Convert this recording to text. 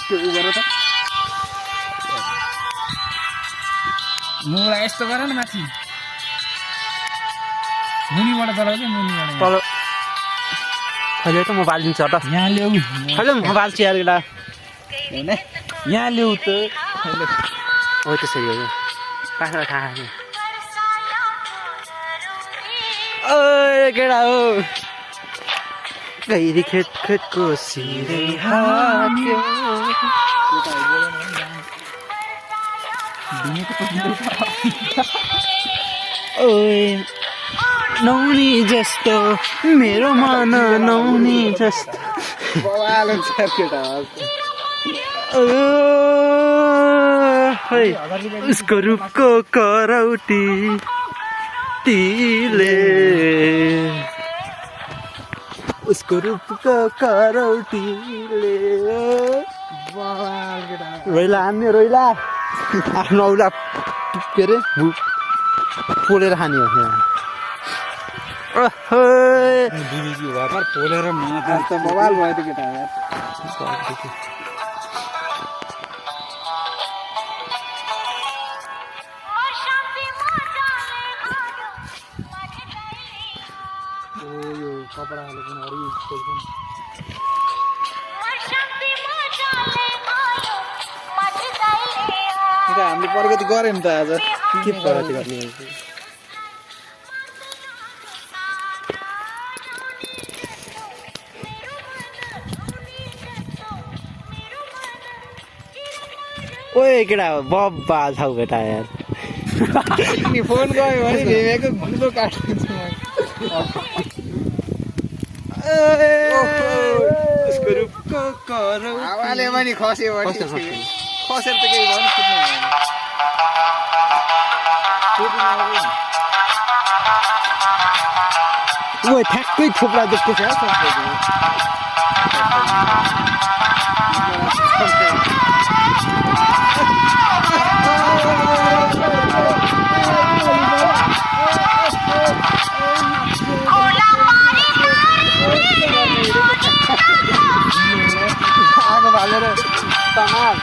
त्यो उ गर त मुलाई यस्तो गर न माथि मुनिबाट चलाउँछ मुनिबाट तल अहिले त म बाल्दिन्छु त यहाँ ल्याऊ अहिले म बाल्छु यार केटा हैन यहाँ ल्याऊ त हो त्यसरी हो पाखा खा ओए केटा हो गहिरी खेत खेतको सिरै हाक्यो ओए नौनी जस्तो मेरो मन नौनी जस्तो बवाल हुन्छ केटा उसको रूपको करौटी तिले उसको रूपको करौटीले बवाल केटा रोइला हान्ने रोइला आफ्नो औला के अरे पोलेर खाने हो दिदीजी घरमा पोलेर मलाई त बवाल भयो त केटा यार यो कपडा हालेको अरू खोल्छन् हामीले प्रगति गऱ्यो नि त आज के प्रगति गर्ने ओए केटा बब्बा छौ केटा यार नि फोन गयो भने भेवेको घुम्दो काट्छु उसको रूपको करौटी हावाले पनि खस्यो भने खस्यो खसेर त केही भयो नि ओ ठ्याक्कै थोप्रा जस्तो छ आगो भालेर तमाल